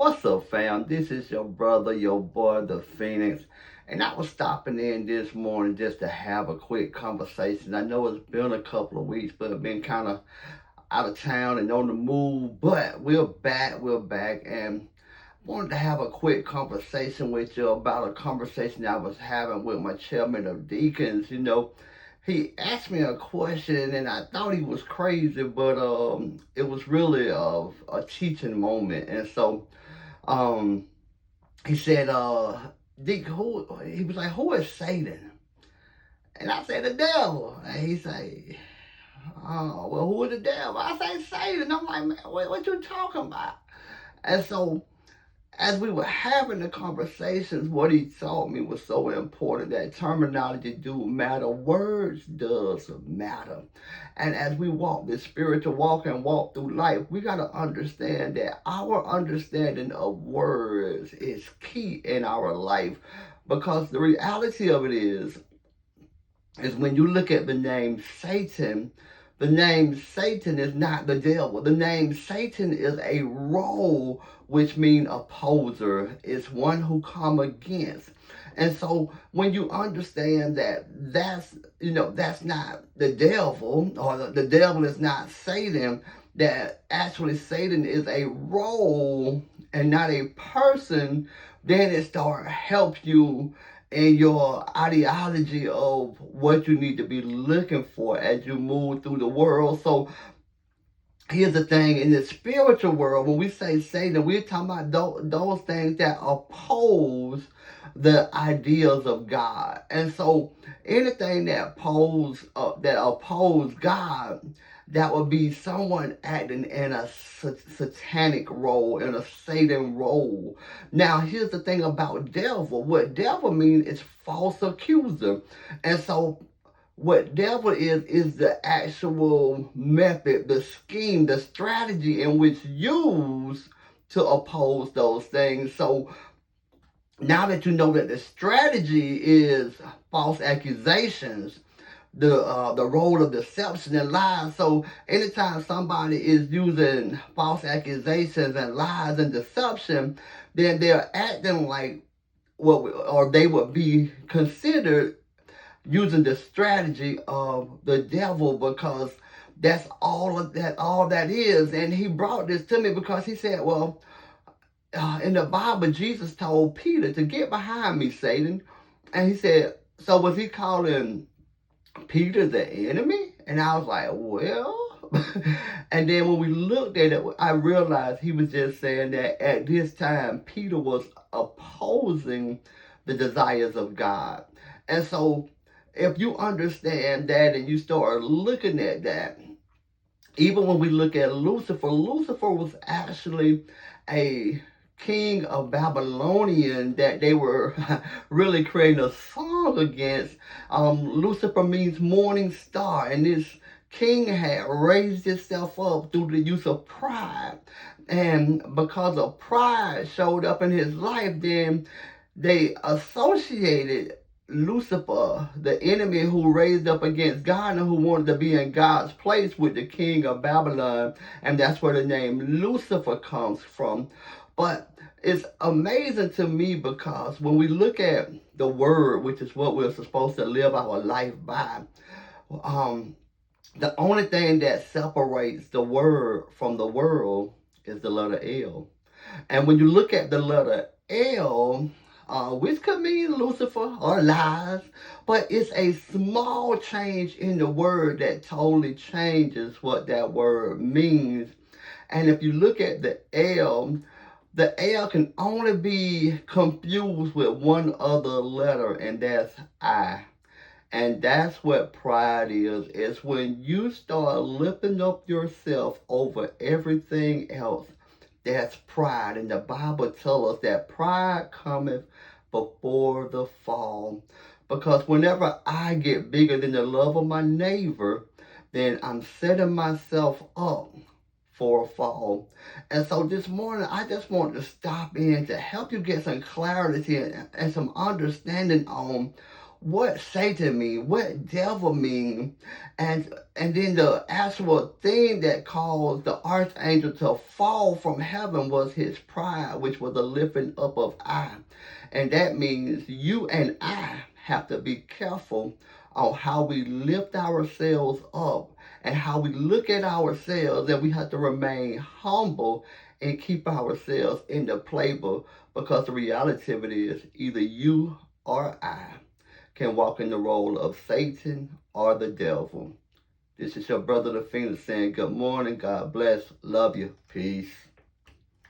What's up, fam? This is your brother, your boy, the Phoenix. And I was stopping in this morning just to have a quick conversation. I know it's been a couple of weeks, but I've been kind of out of town and on the move. But we're back, and wanted to have a quick conversation with you about a conversation I was having with my chairman of deacons. He asked me a question, and I thought he was crazy, but it was really a teaching moment. And so um, he said, Dick, he was like, who is Satan? And I said, the devil. And he said, oh, well, who is the devil? I say, Satan. I'm like, man, what you talking about? And so, as we were having the conversations, what he taught me was so important that terminology do matter. Words does matter. And as we walk this spiritual walk and walk through life, we got to understand that our understanding of words is key in our life, because the reality of it is when you look at the name Satan is not the devil. The name Satan is a role, which means opposer. It's one who come against. And so when you understand that that's not the devil, or the devil is not Satan, that actually Satan is a role and not a person, then it start help you in your ideology of what you need to be looking for as you move through the world. So here's the thing: in the spiritual world, when we say Satan, we're talking about those things that oppose the ideas of God. And so anything that oppose God, that would be someone acting in a satanic role, in a Satan role. Now, here's the thing about devil. What devil means is false accuser. And so what devil is the actual method, the scheme, the strategy in which used to oppose those things. So now that you know that the strategy is false accusations, the role of deception and lies. So anytime somebody is using false accusations and lies and deception, then they're acting like or they would be considered using the strategy of the devil, because that's all that is. And he brought this to me because he said, well, in the Bible, Jesus told Peter to get behind me, Satan. And he said, so was he calling Peter the enemy? And I was like, well. And then when we looked at it, I realized he was just saying that at this time, Peter was opposing the desires of God. And so if you understand that and you start looking at that, even when we look at Lucifer was actually a king of Babylonian that they were really creating a song against. Lucifer means morning star, and this king had raised himself up through the use of pride. And because of pride showed up in his life, then they associated Lucifer, the enemy who raised up against God and who wanted to be in God's place, with the king of Babylon. And that's where the name Lucifer comes from. But it's amazing to me because when we look at the word, which is what we're supposed to live our life by, um, the only thing that separates the word from the world is the letter L. And when you look at the letter L, which could mean Lucifer or lies, but it's a small change in the word that totally changes what that word means. And if you look at the L can only be confused with one other letter, and that's I. And that's what pride is. It's when you start lifting up yourself over everything else. That's pride. And the Bible tells us that pride cometh before the fall. Because whenever I get bigger than the love of my neighbor, then I'm setting myself up for a fall. And so this morning, I just want to stop in to help you get some clarity and some understanding on what Satan mean, what devil mean, and then the actual thing that caused the archangel to fall from heaven was his pride, which was a lifting up of I. And that means you and I have to be careful on how we lift ourselves up and how we look at ourselves, and we have to remain humble and keep ourselves in the playbook, because the reality of it is either you or I can walk in the role of Satan or the devil. This is your brother the Phoenix saying good morning, God bless, love you, peace.